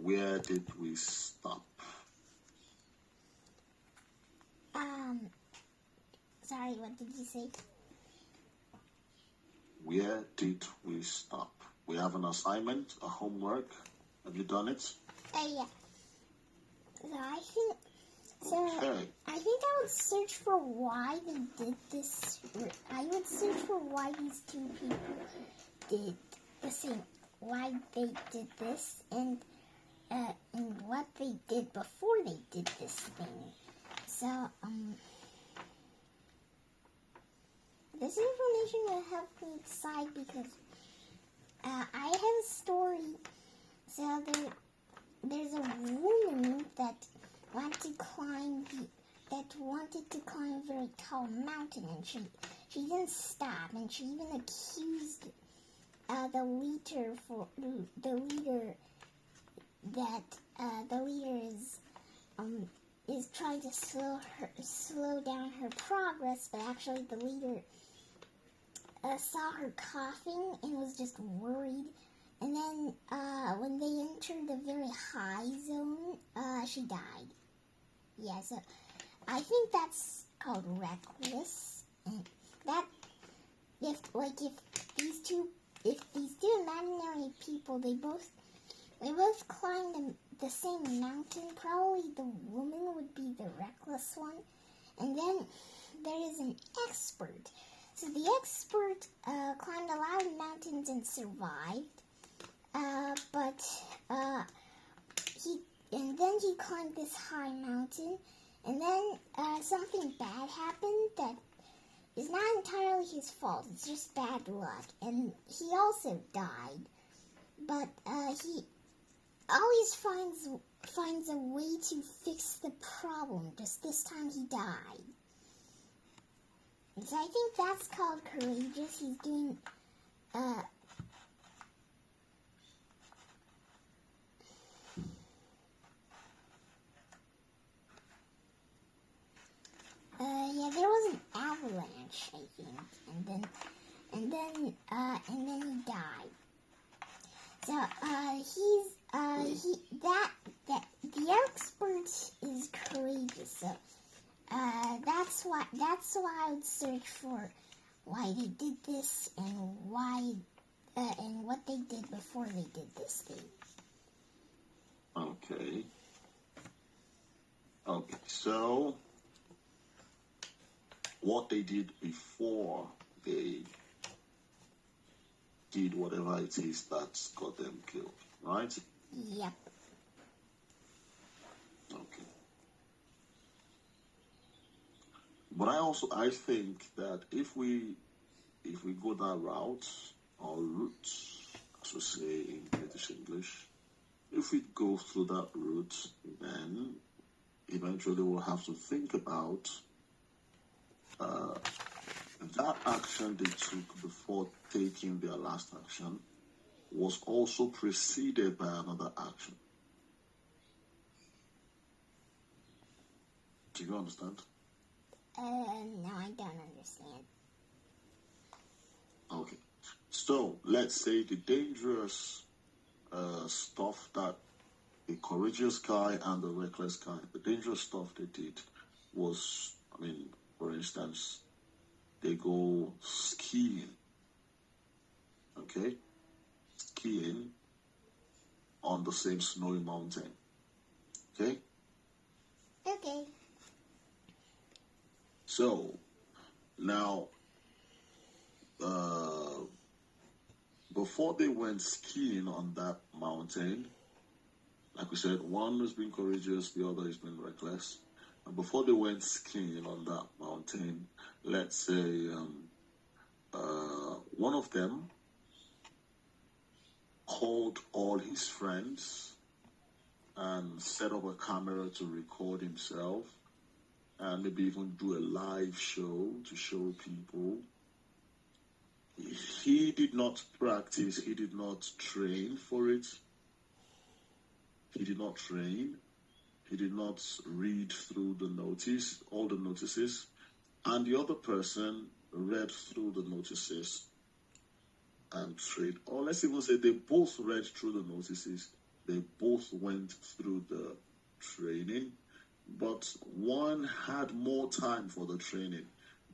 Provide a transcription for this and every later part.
Where did we stop? Sorry, what did you say? Where did we stop? We have an assignment, a homework. Have you done it? Yeah. So Okay. I think I would search for why they did this. I would search for why these two people did the same. Why they did this and what they did before they did this thing. So this information will help me decide because I have a story. So there's a woman that wanted to climb a very tall mountain, and she didn't stop, and she even accused the leader is trying to slow down her progress, but actually the leader saw her coughing and was just worried. And then when they entered the very high zone, she died. Yeah, so I think that's called reckless. And that if these two imaginary people, they both climbed the same mountain, probably the woman would be the reckless one. And then there is an expert. So the expert climbed a lot of mountains and survived. But he climbed this high mountain, and then something bad happened that is not entirely his fault. It's just bad luck, and he also died. But he always finds a way to fix the problem. Just this time he died. And so I think that's called courageous. He's doing there was an avalanche, I think, and then he died. So the expert is courageous. So that's why I would search for why they did this and why and what they did before they did this thing. Okay. So what they did before they did whatever it is that got them killed, right? Yep. Okay. But I think that if we go that route, or route, as we say in British English, if we go through that route, then eventually we'll have to think about that action they took before taking their last action was also preceded by another action. Do you understand? No, I don't understand. Okay. So, let's say the dangerous stuff that the courageous guy and the reckless guy, the dangerous stuff they did was, for instance, they go skiing. Okay? Skiing on the same snowy mountain. Okay? Okay. So, now, before they went skiing on that mountain, like we said, one is being courageous, the other is being reckless. And before they went skiing on that mountain, let's say one of them called all his friends and set up a camera to record himself and maybe even do a live show to show people. He did not practice, he did not train for it. He did not train. He did not read through all the notices. And the other person read through the notices and trained. Or let's even say they both read through the notices. they both went through the training, but one had more time for the training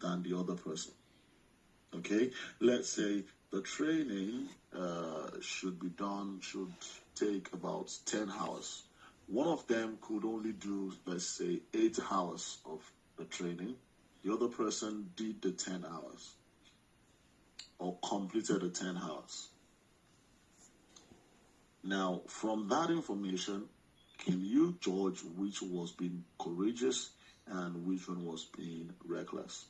than the other person. Okay, let's say the training should take about 10 hours. One of them could only do, let's say, 8 hours of the training. The other person did the 10 hours or completed the 10 hours. Now, from that information, can you judge which was being courageous and which one was being reckless?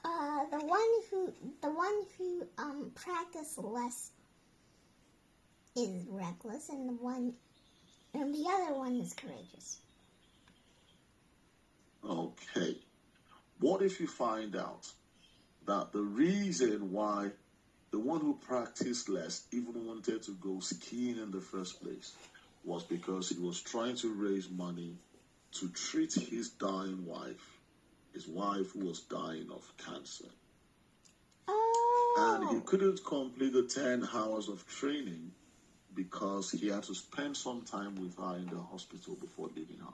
The one who practiced less is reckless, and the other one is courageous. Okay. What if you find out that the reason why the one who practiced less even wanted to go skiing in the first place was because he was trying to raise money to treat his dying wife, his wife who was dying of cancer. And he couldn't complete the 10 hours of training because he had to spend some time with her in the hospital before leaving her.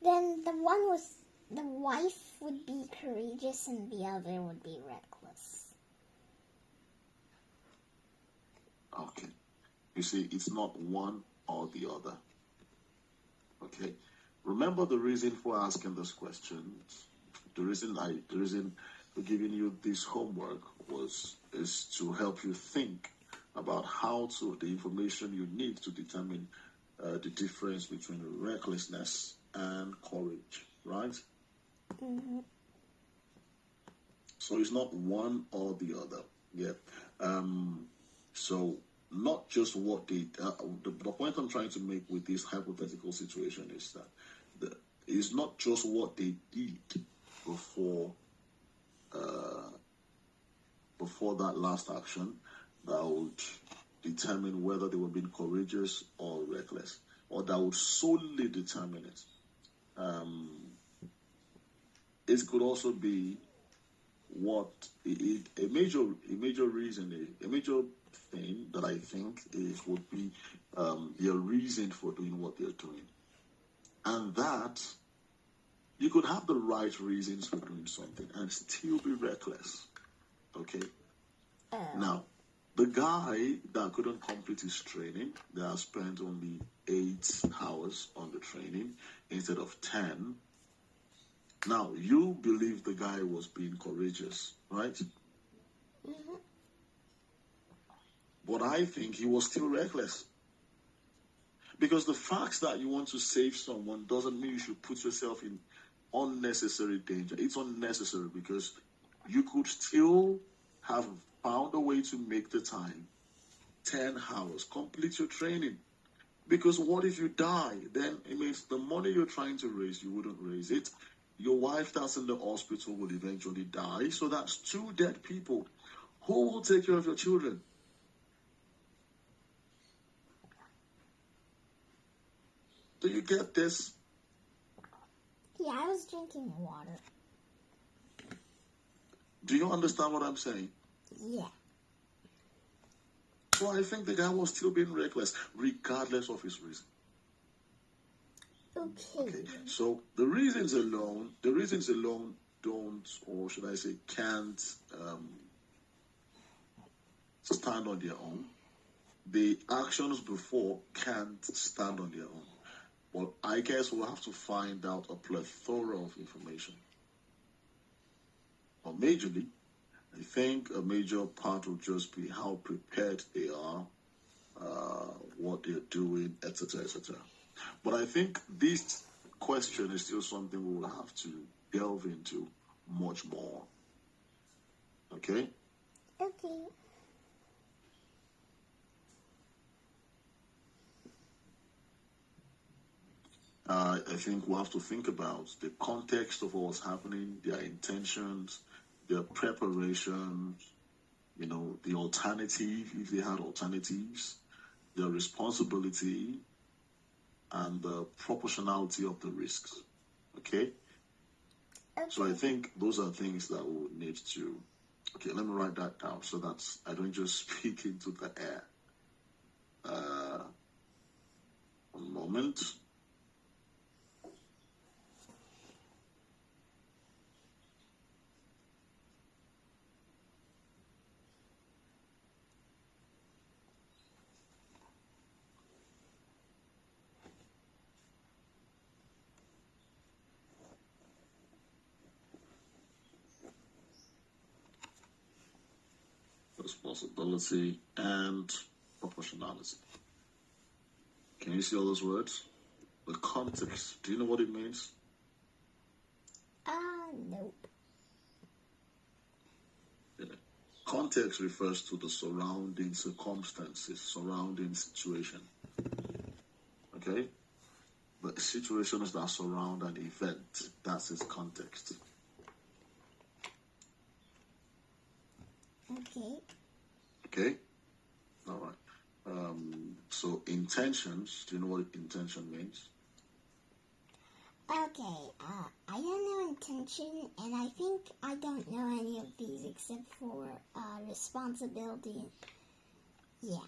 Then the wife would be courageous and the other would be reckless. Okay. You see, it's not one or the other. Okay. Remember the reason for asking this question. The reason for giving you this homework is to help you think about the information you need to determine the difference between recklessness and courage, right? Mm-hmm. So it's not one or the other. Yeah. So not just what the point I'm trying to make with this hypothetical situation is that it's not just what they did before that last action that would determine whether they were being courageous or reckless, or that would solely determine it. It could also be what a major thing that I think would be their reason for doing what they're doing, and that you could have the right reasons for doing something and still be reckless. Okay. Now, the guy that couldn't complete his training, that spent only 8 hours on the training instead of 10. Now, you believe the guy was being courageous, right? Mm-hmm. But I think he was still reckless. Because the fact that you want to save someone doesn't mean you should put yourself in unnecessary danger. It's unnecessary because you could still have found a way to make the time. 10 hours. Complete your training. Because what if you die? Then it means the money you're trying to raise, you wouldn't raise it. Your wife that's in the hospital will eventually die. So that's 2 dead people. Who will take care of your children? Do you get this? Yeah, I was drinking water. Do you understand what I'm saying? Yeah. So I think the guy was still being reckless, regardless of his reason. Okay. So the reasons alone don't, or should I say, can't stand on their own. The actions before can't stand on their own. Well, I guess we'll have to find out a plethora of information. Or majorly, I think a major part will just be how prepared they are, what they're doing, etc., etc. But I think this question is still something we will have to delve into much more. Okay? Okay. I think we'll have to think about the context of what's happening, their intentions, their preparations, the alternative, if they had alternatives, their responsibility, and the proportionality of the risks. Okay? So I think those are things that we would need to... Okay, let me write that down so that I don't just speak into the air. moment. Responsibility and proportionality. Can you see all those words? The context. Do you know what it means? Nope. Yeah. Context refers to the surrounding circumstances, surrounding situation. Okay? The situations that surround an event, that's its context. Okay. Okay? All right. So intentions, do you know what intention means? Okay, I don't know intention, and I think I don't know any of these except for responsibility. Yeah.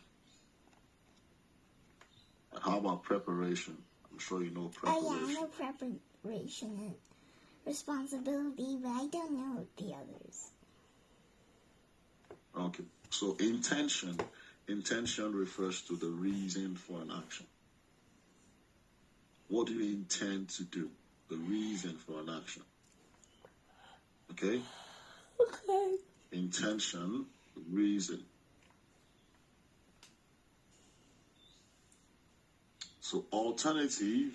And how about preparation? I'm sure you know Oh preparation. yeah, I know preparation and responsibility, but I don't know the others. Okay. So intention refers to the reason for an action. What do you intend to do? The reason for an action. Okay? Okay. Intention, reason. So alternative,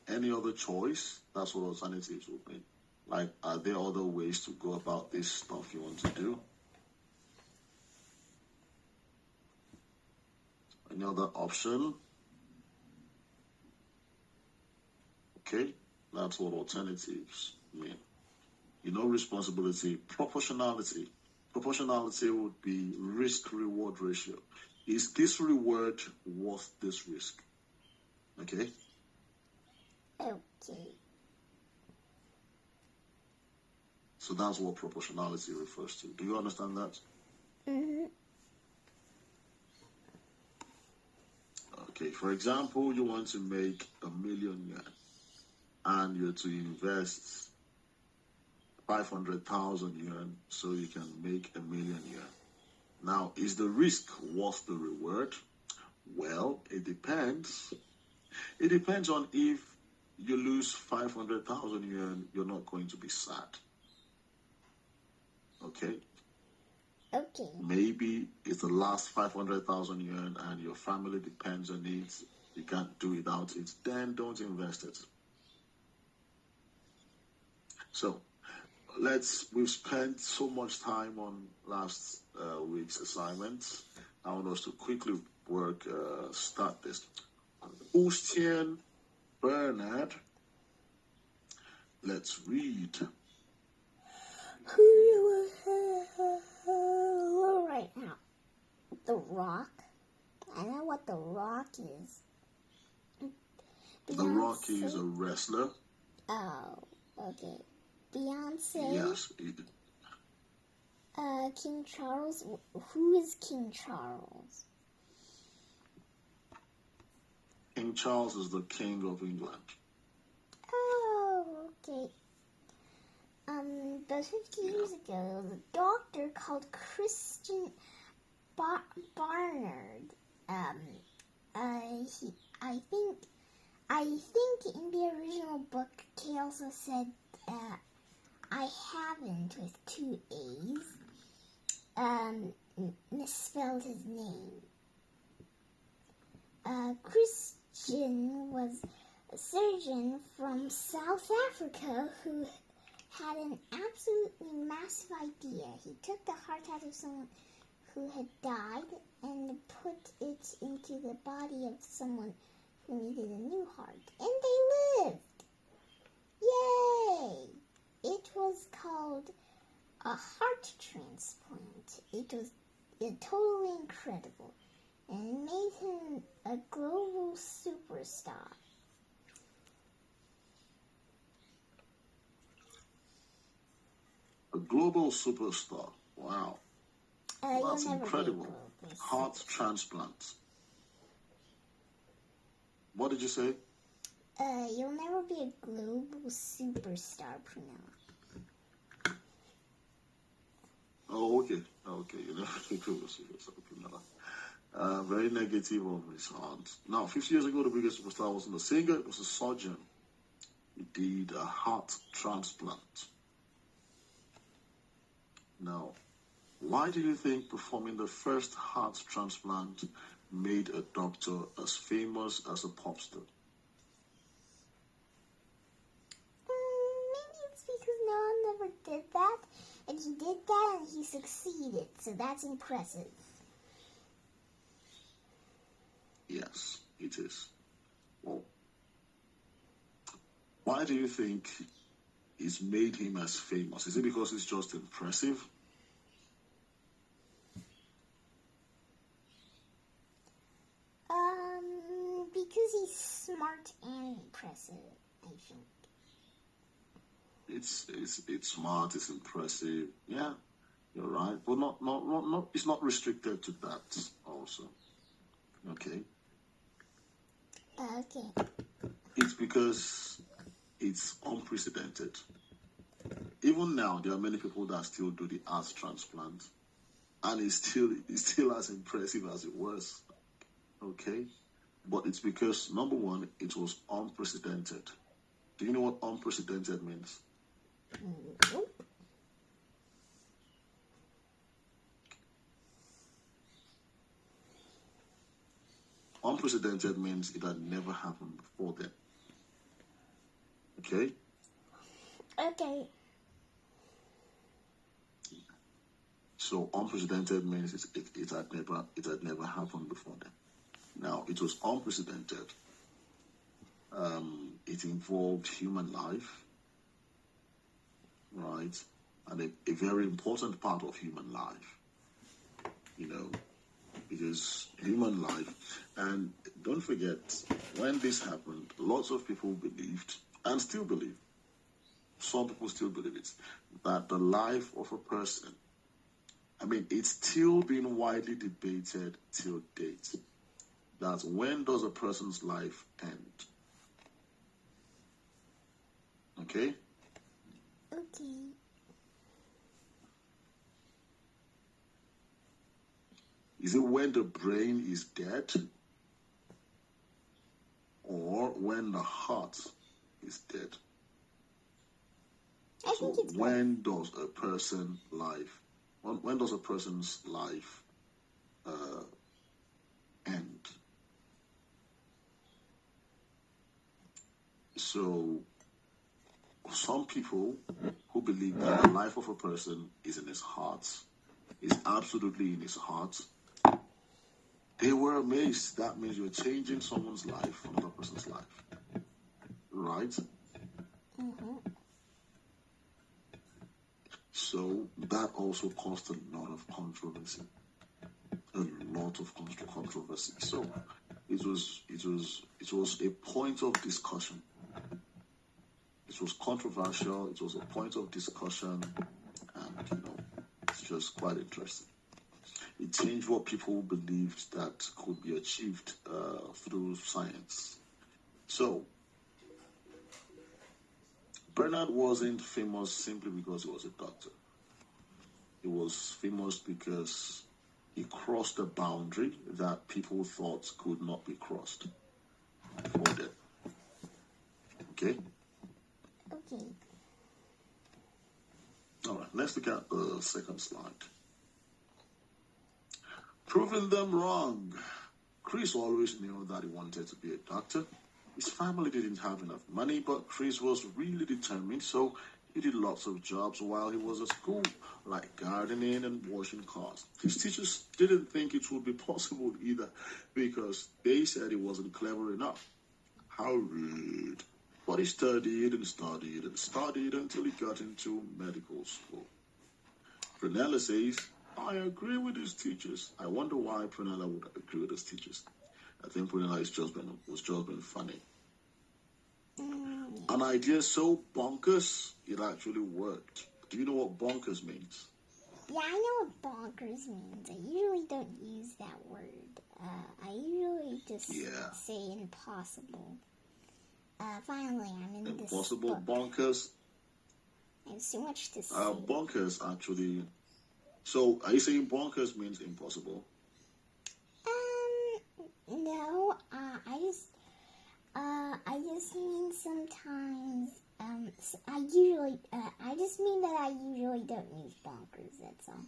any other choice, that's what alternatives would mean. Like, are there other ways to go about this stuff you want to do? Any other option? Okay, that's what alternatives mean. You know, responsibility, proportionality. Proportionality would be risk-reward ratio. Is this reward worth this risk? Okay? Okay. So that's what proportionality refers to. Do you understand that? Mm-hmm. Okay, for example, you want to make 1,000,000 yen and you're to invest 500,000 yuan so you can make 1,000,000 yuan. Now, is the risk worth the reward? Well, it depends. It depends on if you lose 500,000 yuan, you're not going to be sad. Okay? Okay. Maybe it's the last 500,000 yuan and your family depends on it. You can't do without it. Then don't invest it. So, we've spent so much time on last week's assignments. I want us to quickly start this. Christian Bernard, let's read. Right now, The Rock. I know what The Rock is. The Rock is a wrestler. Oh, okay. Beyonce. Yes. King Charles. Who is King Charles? King Charles is the King of England. Oh, okay. But 50 years ago, there was a doctor called Christian Barnard. I think in the original book, he also said, I haven't with 2 A's, misspelled his name. Christian was a surgeon from South Africa who had an absolutely massive idea. He took the heart out of someone who had died and put it into the body of someone who needed a new heart. And they lived! Yay! It was called a heart transplant. It was totally incredible. And it made him a global superstar. A global superstar. Wow. That's incredible. Heart transplant. What did you say? You'll never be a global superstar, Prunella. Oh, okay. Okay, you know, very negative on his aunt. Now, 50 years ago, the biggest superstar wasn't a singer, it was a surgeon. He did a heart transplant. Now, why do you think performing the first heart transplant made a doctor as famous as a pop star? Maybe it's because no one ever did that, and he did that and he succeeded, so that's impressive. Yes, it is. Well, why do you think it's made him as famous? Is it because it's just impressive? Because he's smart and impressive, I think. It's smart, it's impressive. Yeah, you're right. But not it's not restricted to that also. Okay. Okay. It's because it's unprecedented. Even now, there are many people that still do the heart transplant, and it's still as impressive as it was. Okay, but it's because number one, it was unprecedented. Do you know what unprecedented means? Nope. Unprecedented means it had never happened before then. Okay. Okay. So unprecedented means it had never happened before then. Now it was unprecedented. It involved human life, right? And a very important part of human life, you know, because human life, and don't forget, when this happened, lots of people believed, and still believe, some people still believe it, that the life of a person, I mean, it's still been widely debated till date, that when does a person's life end? Okay? Okay. Is it when the brain is dead? Or when the heart is dead? I think it's when does a person's life, when does a person's life end? So some people who believe that the life of a person is in his heart, is absolutely in his heart, they were amazed. That means you're changing someone's life, another person's life. Right? Mm-hmm. So that also caused a lot of controversy. A lot of controversy. So it was a point of discussion. It was controversial. It was a point of discussion, and it's just quite interesting. It changed what people believed that could be achieved through science. So Bernard wasn't famous simply because he was a doctor. He was famous because he crossed a boundary that people thought could not be crossed before then. Okay? Okay. All right, let's look at the second slide. Proving them wrong. Chris always knew that he wanted to be a doctor. His family didn't have enough money, but Chris was really determined, so he did lots of jobs while he was at school, like gardening and washing cars. His teachers didn't think it would be possible either, because they said he wasn't clever enough. How rude. But he studied and studied and studied until he got into medical school. Prunella says, I agree with his teachers. I wonder why Prunella would agree with his teachers. I think Prunella was just being funny. An idea so bonkers, it actually worked. Do you know what bonkers means? Yeah, I know what bonkers means. I usually don't use that word. I usually Yeah. say impossible. Finally, I'm in Impossible, this book. bonkers. I have so much to say. Bonkers actually. So, are you saying bonkers means impossible? No. I just mean sometimes. I just mean that I usually don't use bonkers. That's all.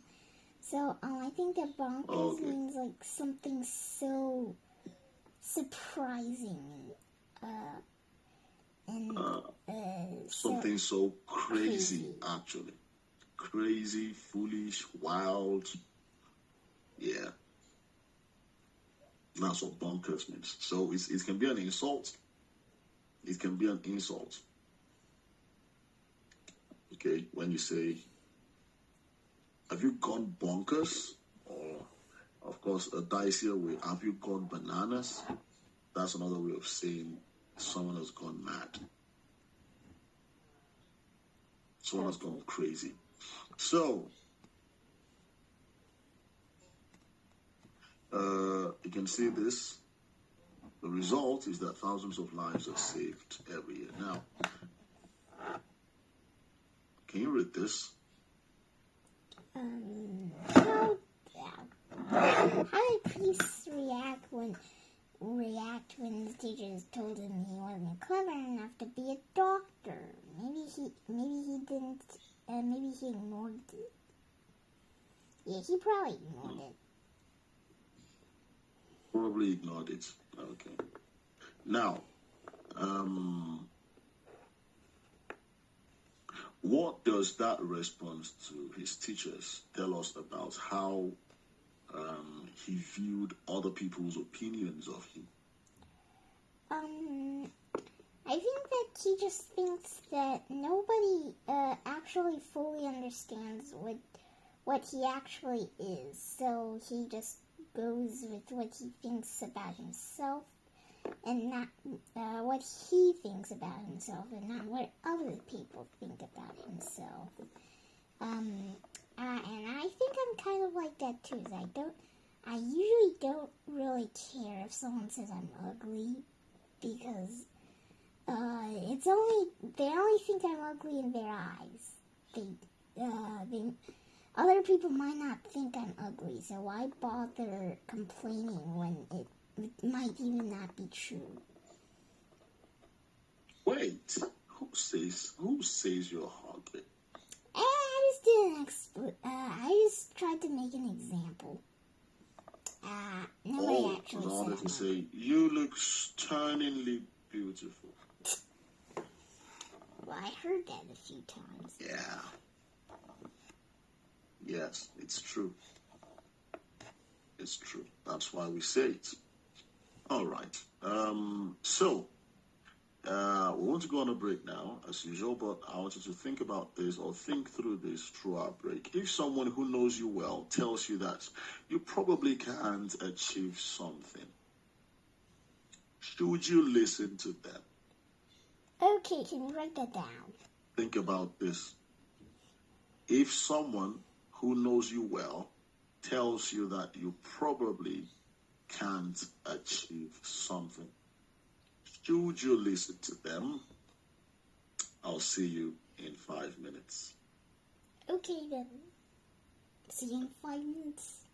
So, I think that bonkers Okay. means like something so surprising and Something so crazy, actually. Crazy, foolish, wild. Yeah. That's what bonkers means. So it can be an insult. It can be an insult. Okay, when you say, have you gone bonkers? Or, of course, a dicier way, have you gone bananas? That's another way of saying someone has gone mad. Someone has gone crazy. So, you can see this. The result is that thousands of lives are saved every year. Now, can you read this? How did priests react when his teachers told him he wasn't clever enough to be a doctor? Maybe he didn't. Maybe he ignored it. Yeah, he probably ignored it. Probably ignored it. Okay. Now, what does that response to his teachers tell us about how he viewed other people's opinions of him? I think that he just thinks that nobody actually fully understands what he actually is. So he just goes with what he thinks about himself and not what he thinks about himself and not what other people think about himself. And I think I'm kind of like that too. I usually don't really care if someone says I'm ugly because they only think I'm ugly in their eyes. Other people might not think I'm ugly, so why bother complaining when it might even not be true? Wait, who says you're ugly? I just tried to make an example. Nobody actually in order said to say you look stunningly beautiful. Well, I heard that a few times. Yeah. Yes, it's true. It's true. That's why we say it. All right. So, we want to go on a break now, as usual, but I want you to think about this or think through this through our break. If someone who knows you well tells you that you probably can't achieve something, should you listen to them? Okay, can you write that down? Think about this. If someone who knows you well tells you that you probably can't achieve something, should you listen to them? I'll see you in 5 minutes. Okay then. See you in 5 minutes.